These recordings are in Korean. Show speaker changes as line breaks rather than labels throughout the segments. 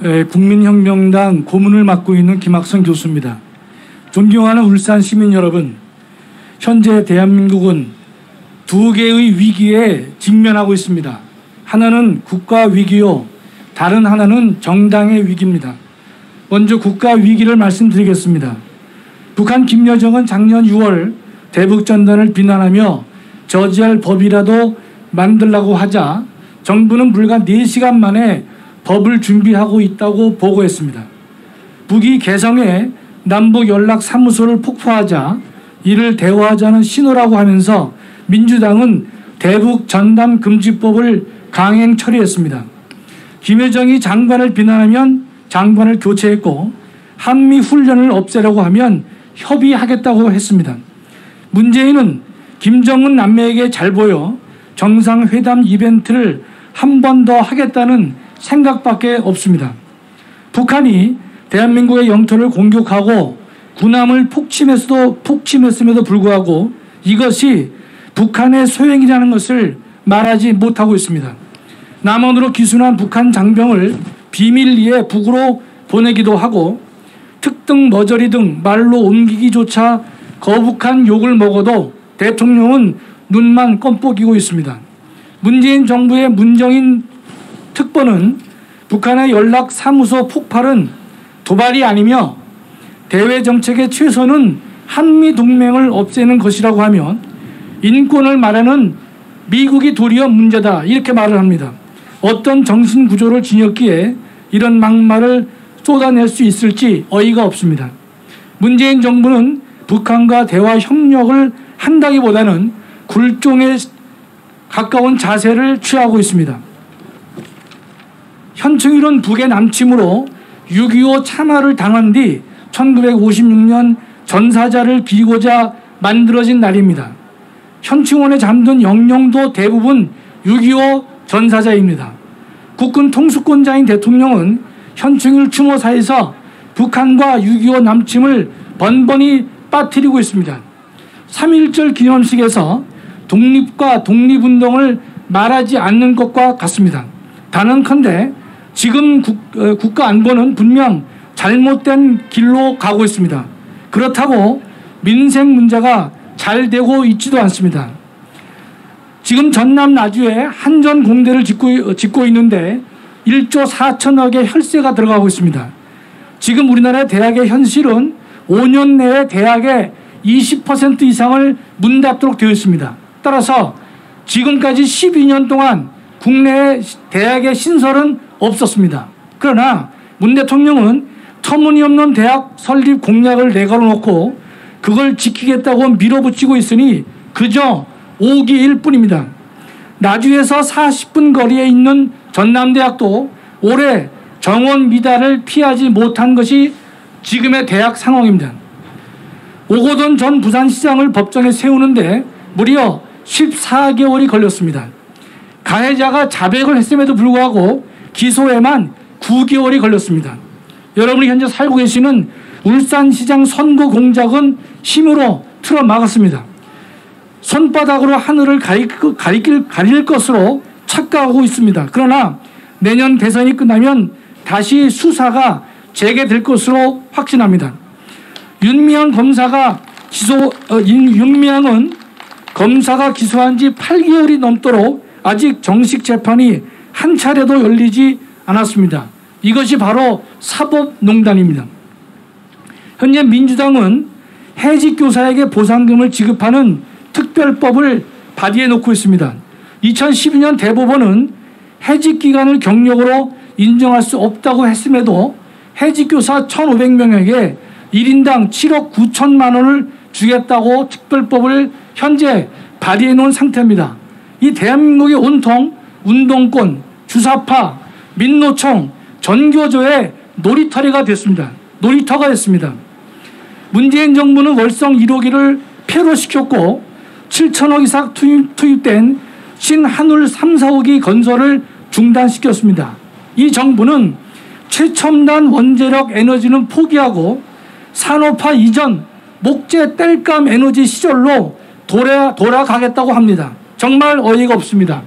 국민혁명당 고문을 맡고 있는 김학성 교수입니다. 존경하는 울산 시민 여러분, 현재 대한민국은 두 개의 위기에 직면하고 있습니다. 하나는 국가 위기요, 다른 하나는 정당의 위기입니다. 먼저 국가 위기를 말씀드리겠습니다. 북한 김여정은 작년 6월 대북전단을 비난하며 저지할 법이라도 만들라고 하자 정부는 불과 4시간 만에 법을 준비하고 있다고 보고했습니다. 북이 개성에 남북연락사무소를 폭파하자 이를 대화하자는 신호라고 하면서 민주당은 대북전단금지법을 강행 처리했습니다. 김여정이 장관을 비난하면 장관을 교체했고 한미훈련을 없애려고 하면 협의하겠다고 했습니다. 문재인은 김정은 남매에게 잘 보여 정상회담 이벤트를 한 번 더 하겠다는 생각밖에 없습니다. 북한이 대한민국의 영토를 공격하고 군함을 폭침했음에도 불구하고 이것이 북한의 소행이라는 것을 말하지 못하고 있습니다. 남한으로 기순한 북한 장병을 비밀리에 북으로 보내기도 하고 특등 머저리 등 말로 옮기기조차 거북한 욕을 먹어도 대통령은 눈만 껌뻑이고 있습니다. 문재인 정부의 문정인 특보는 북한의 연락사무소 폭발은 도발이 아니며 대외정책의 최선은 한미동맹을 없애는 것이라고 하면 인권을 말하는 미국이 도리어 문제다 이렇게 말을 합니다. 어떤 정신구조를 지녔기에 이런 막말을 쏟아낼 수 있을지 어이가 없습니다. 문재인 정부는 북한과 대화 협력을 한다기보다는 굴종에 가까운 자세를 취하고 있습니다. 현충일은 북의 남침으로 6.25 참화를 당한 뒤 1956년 전사자를 비고자 만들어진 날입니다. 현충원에 잠든 영령도 대부분 6.25 전사자입니다. 국군 통수권자인 대통령은 현충일 추모사에서 북한과 6.25 남침을 번번이 빠뜨리고 있습니다. 3.1절 기념식에서 독립과 독립운동을 말하지 않는 것과 같습니다. 단언컨대 지금 국가 안보는 분명 잘못된 길로 가고 있습니다. 그렇다고 민생 문제가 잘 되고 있지도 않습니다. 지금 전남 나주에 한전공대를 짓고 있는데 1조 4천억의 혈세가 들어가고 있습니다. 지금 우리나라의 대학의 현실은 5년 내에 대학의 20% 이상을 문 닫도록 되어 있습니다. 따라서 지금까지 12년 동안 국내의 대학의 신설은 없었습니다. 그러나 문 대통령은 터무니없는 대학 설립 공약을 내걸어놓고 그걸 지키겠다고 밀어붙이고 있으니 그저 오기일 뿐입니다. 나주에서 40분 거리에 있는 전남대학도 올해 정원 미달을 피하지 못한 것이 지금의 대학 상황입니다. 오고돈 전 부산시장을 법정에 세우는데 무려 14개월이 걸렸습니다. 가해자가 자백을 했음에도 불구하고 기소에만 9개월이 걸렸습니다. 여러분이 현재 살고 계시는 울산시장 선거 공작은 힘으로 틀어막았습니다. 손바닥으로 하늘을 가릴 것으로 착각하고 있습니다. 그러나 내년 대선이 끝나면 다시 수사가 재개될 것으로 확신합니다. 윤미향은 검사가 기소한 지 8개월이 넘도록 아직 정식 재판이 한 차례도 열리지 않았습니다. 이것이 바로 사법농단입니다. 현재 민주당은 해직 교사에게 보상금을 지급하는 특별법을 발의해 놓고 있습니다. 2012년 대법원은 해직 기간을 경력으로 인정할 수 없다고 했음에도 해직 교사 1,500명에게 1인당 7억 9천만 원을 주겠다고 특별법을 현재 발의해 놓은 상태입니다. 이 대한민국이 온통 운동권, 주사파, 민노총, 전교조의 놀이터가 됐습니다. 문재인 정부는 월성 1호기를 폐로시켰고 7천억 이상 투입된 신한울 3, 4호기 건설을 중단시켰습니다. 이 정부는 최첨단 원자력 에너지는 포기하고 산업화 이전 목재 땔감 에너지 시절로 돌아가겠다고 합니다. 정말 어이가 없습니다.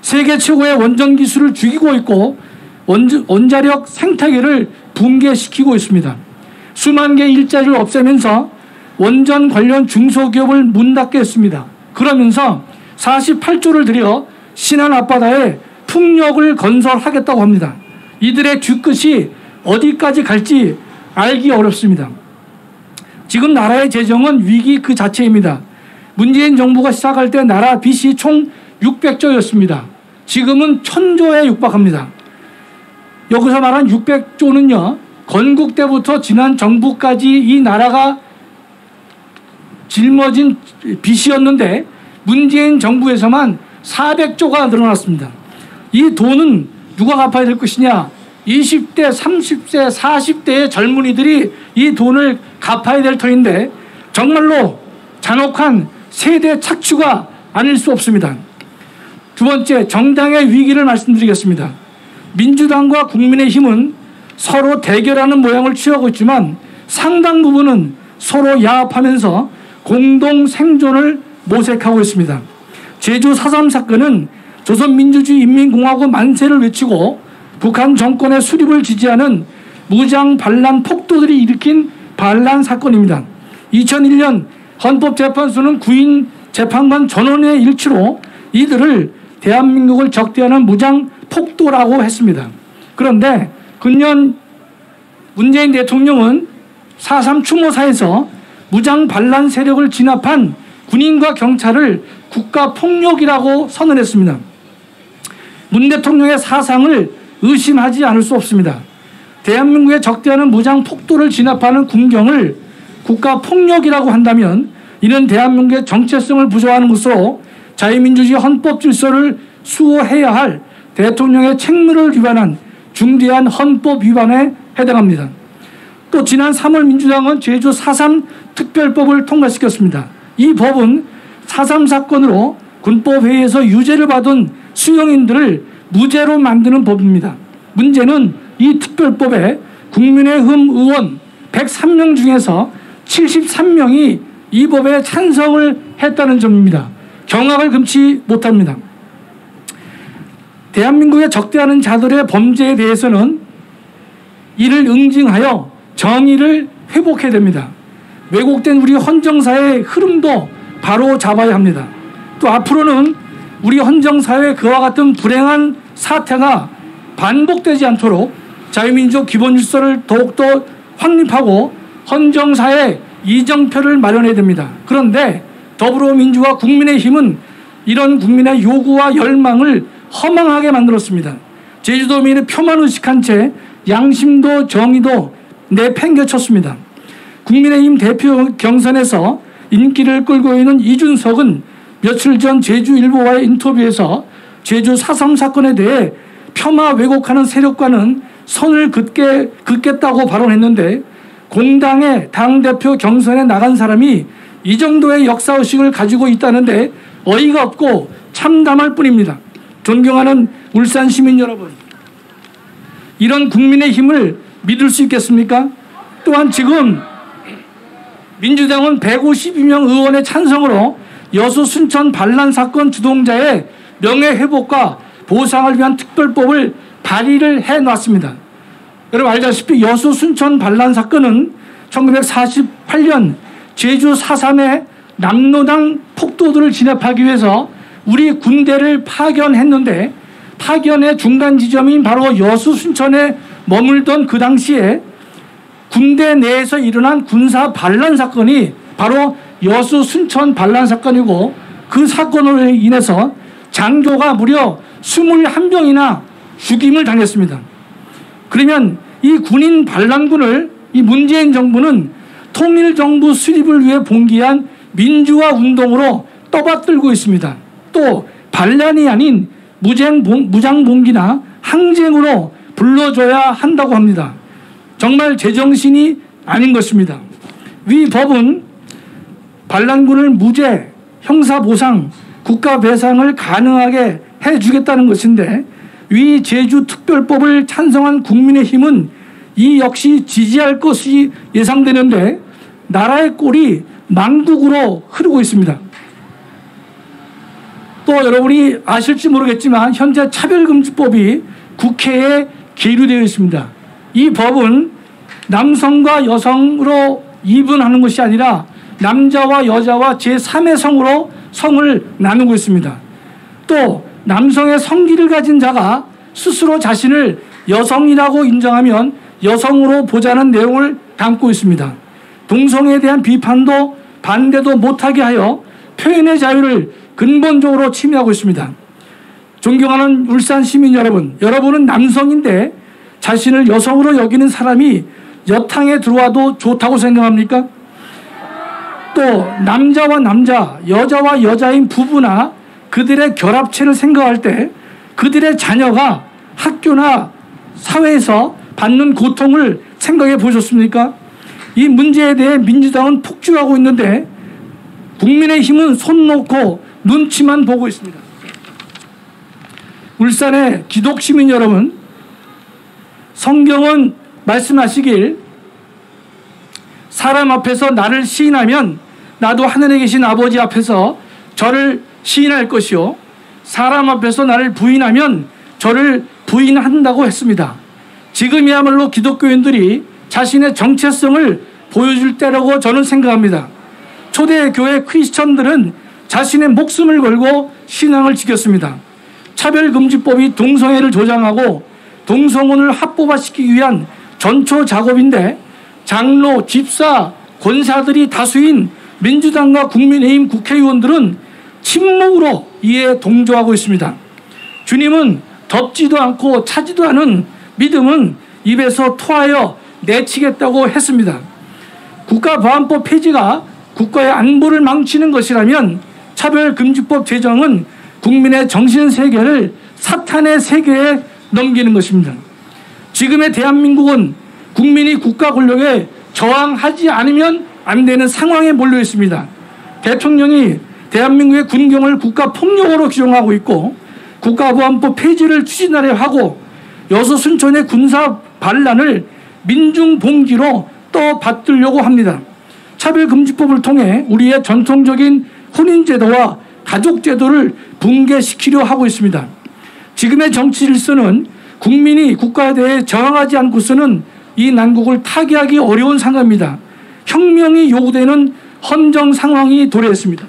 세계 최고의 원전 기술을 죽이고 있고 원자력 생태계를 붕괴시키고 있습니다. 수만 개의 일자리를 없애면서 원전 관련 중소기업을 문 닫게 했습니다. 그러면서 48조를 들여 신안 앞바다에 풍력을 건설하겠다고 합니다. 이들의 뒤끝이 어디까지 갈지 알기 어렵습니다. 지금 나라의 재정은 위기 그 자체입니다. 문재인 정부가 시작할 때 나라 빚이 총 600조였습니다. 지금은 1000조에 육박합니다. 여기서 말한 600조는요, 건국 때부터 지난 정부까지 이 나라가 짊어진 빚이었는데 문재인 정부에서만 400조가 늘어났습니다. 이 돈은 누가 갚아야 될 것이냐? 20대, 30대, 40대의 젊은이들이 이 돈을 갚아야 될 터인데 정말로 잔혹한 세대 착취가 아닐 수 없습니다. 두 번째, 정당의 위기를 말씀드리겠습니다. 민주당과 국민의힘은 서로 대결하는 모양을 취하고 있지만 상당 부분은 서로 야합하면서 공동 생존을 모색하고 있습니다. 제주 4.3 사건은 조선민주주의인민공화국 만세를 외치고 북한 정권의 수립을 지지하는 무장 반란 폭도들이 일으킨 반란 사건입니다. 2001년 헌법재판소는 구인 재판관 전원의 일치로 이들을 대한민국을 적대하는 무장 폭도라고 했습니다. 그런데 금년 문재인 대통령은 4.3 추모사에서 무장 반란 세력을 진압한 군인과 경찰을 국가폭력이라고 선언했습니다. 문 대통령의 사상을 의심하지 않을 수 없습니다. 대한민국에 적대하는 무장 폭도를 진압하는 군경을 국가폭력이라고 한다면 이는 대한민국의 정체성을 부정하는 것으로 자유민주주의 헌법 질서를 수호해야 할 대통령의 책무를 위반한 중대한 헌법 위반에 해당합니다. 또 지난 3월 민주당은 제주 4.3 특별법을 통과시켰습니다. 이 법은 4.3 사건으로 군법회의에서 유죄를 받은 수용인들을 무죄로 만드는 법입니다. 문제는 이 특별법에 국민의힘 의원 103명 중에서 73명이 이 법에 찬성을 했다는 점입니다. 경악을 금치 못합니다. 대한민국에 적대하는 자들의 범죄에 대해서는 이를 응징하여 정의를 회복해야 됩니다. 왜곡된 우리 헌정사의 흐름도 바로 잡아야 합니다. 또 앞으로는 우리 헌정사회에 그와 같은 불행한 사태가 반복되지 않도록 자유민주주의 기본질서를 더욱더 확립하고 헌정사회 이정표를 마련해야 됩니다. 그런데 더불어민주와 국민의힘은 이런 국민의 요구와 열망을 허망하게 만들었습니다. 제주도민의 표만 의식한 채 양심도 정의도 내팽개쳤습니다. 국민의힘 대표 경선에서 인기를 끌고 있는 이준석은 며칠 전 제주일보와의 인터뷰에서 제주 4.3 사건에 대해 폄하 왜곡하는 세력과는 선을 긋겠다고 발언했는데 공당의 당대표 경선에 나간 사람이 이 정도의 역사의식을 가지고 있다는데 어이가 없고 참담할 뿐입니다. 존경하는 울산 시민 여러분, 이런 국민의힘을 믿을 수 있겠습니까? 또한 지금 민주당은 152명 의원의 찬성으로 여수 순천 반란 사건 주동자의 명예회복과 보상을 위한 특별법을 발의를 해놨습니다. 여러분 알다시피 여수 순천 반란 사건은 1948년 제주 4.3의 남로당 폭도들을 진압하기 위해서 우리 군대를 파견했는데 파견의 중간 지점인 바로 여수 순천에 머물던 그 당시에 군대 내에서 일어난 군사 반란 사건이 바로 여수 순천 반란 사건이고 그 사건으로 인해서 장교가 무려 21명이나 죽임을 당했습니다. 그러면 이 군인 반란군을 이 문재인 정부는 통일정부 수립을 위해 봉기한 민주화 운동으로 떠받들고 있습니다. 또 반란이 아닌 무장봉기나 항쟁으로 불러줘야 한다고 합니다. 정말 제정신이 아닌 것입니다. 위 법은 반란군을 무죄, 형사보상, 국가배상을 가능하게 해주겠다는 것인데 위 제주특별법을 찬성한 국민의힘은 이 역시 지지할 것이 예상되는데 나라의 꼴이 망국으로 흐르고 있습니다. 또 여러분이 아실지 모르겠지만 현재 차별금지법이 국회에 계류되어 있습니다. 이 법은 남성과 여성으로 이분하는 것이 아니라 남자와 여자와 제3의 성으로 성을 나누고 있습니다. 또 남성의 성기를 가진 자가 스스로 자신을 여성이라고 인정하면 여성으로 보자는 내용을 담고 있습니다. 동성애에 대한 비판도 반대도 못하게 하여 표현의 자유를 근본적으로 침해하고 있습니다. 존경하는 울산 시민 여러분, 여러분은 남성인데 자신을 여성으로 여기는 사람이 여탕에 들어와도 좋다고 생각합니까? 또 남자와 남자, 여자와 여자인 부부나 그들의 결합체를 생각할 때 그들의 자녀가 학교나 사회에서 받는 고통을 생각해 보셨습니까? 이 문제에 대해 민주당은 폭주하고 있는데 국민의힘은 손 놓고 눈치만 보고 있습니다. 울산의 기독시민 여러분, 성경은 말씀하시길 사람 앞에서 나를 시인하면 나도 하늘에 계신 아버지 앞에서 저를 시인할 것이요 사람 앞에서 나를 부인하면 저를 부인한다고 했습니다. 지금이야말로 기독교인들이 자신의 정체성을 보여줄 때라고 저는 생각합니다. 초대교회 크리스천들은 자신의 목숨을 걸고 신앙을 지켰습니다. 차별금지법이 동성애를 조장하고 동성혼을 합법화시키기 위한 전초 작업인데 장로, 집사, 권사들이 다수인 민주당과 국민의힘 국회의원들은 침묵으로 이에 동조하고 있습니다. 주님은 덮지도 않고 차지도 않은 믿음은 입에서 토하여 내치겠다고 했습니다. 국가보안법 폐지가 국가의 안보를 망치는 것이라면 차별금지법 제정은 국민의 정신세계를 사탄의 세계에 넘기는 것입니다. 지금의 대한민국은 국민이 국가 권력에 저항하지 않으면 안 되는 상황에 몰려 있습니다. 대통령이 대한민국의 군경을 국가폭력으로 규정하고 있고 국가보안법 폐지를 추진하려 하고 여수 순천의 군사 반란을 민중봉기로 떠받들려고 합니다. 차별금지법을 통해 우리의 전통적인 혼인제도와 가족제도를 붕괴시키려 하고 있습니다. 지금의 정치 질서는 국민이 국가에 대해 저항하지 않고서는 이 난국을 타개하기 어려운 상황입니다. 혁명이 요구되는 헌정 상황이 도래했습니다.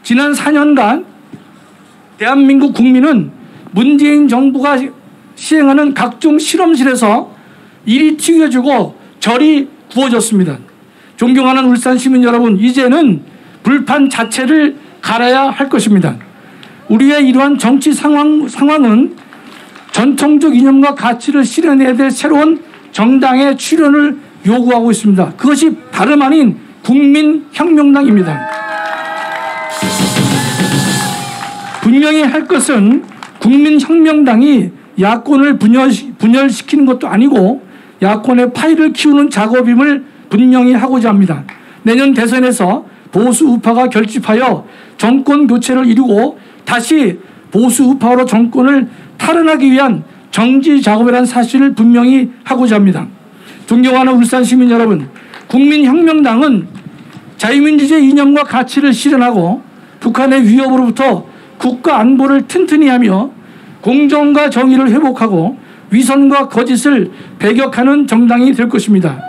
지난 4년간 대한민국 국민은 문재인 정부가 시행하는 각종 실험실에서 이리 튀겨지고 저리 구워졌습니다. 존경하는 울산 시민 여러분, 이제는 불판 자체를 갈아야 할 것입니다. 우리의 이러한 정치 상황은 전통적 이념과 가치를 실현해야 될 새로운 정당의 출현을 요구하고 있습니다. 그것이 다름 아닌 국민혁명당입니다. 분명히 할 것은 국민혁명당이 야권을 분열시키는 것도 아니고 야권의 파이를 키우는 작업임을 분명히 하고자 합니다. 내년 대선에서 보수 우파가 결집하여 정권 교체를 이루고 다시 보수 우파로 정권을 탈환하기 위한 정지 작업이라는 사실을 분명히 하고자 합니다. 존경하는 울산 시민 여러분, 국민혁명당은 자유민주주의 이념과 가치를 실현하고 북한의 위협으로부터 국가 안보를 튼튼히 하며 공정과 정의를 회복하고 위선과 거짓을 배격하는 정당이 될 것입니다.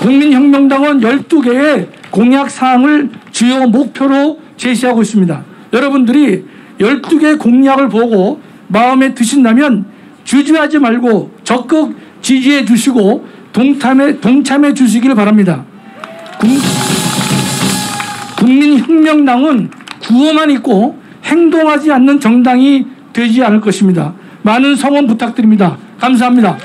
국민혁명당은 12개의 공약사항을 주요 목표로 제시하고 있습니다. 여러분들이 12개의 공약을 보고 마음에 드신다면 주저하지 말고 적극 지지해 주시고 동참해 주시길 바랍니다. 국민혁명당은 구호만 있고 행동하지 않는 정당이 되지 않을 것입니다. 많은 성원 부탁드립니다. 감사합니다.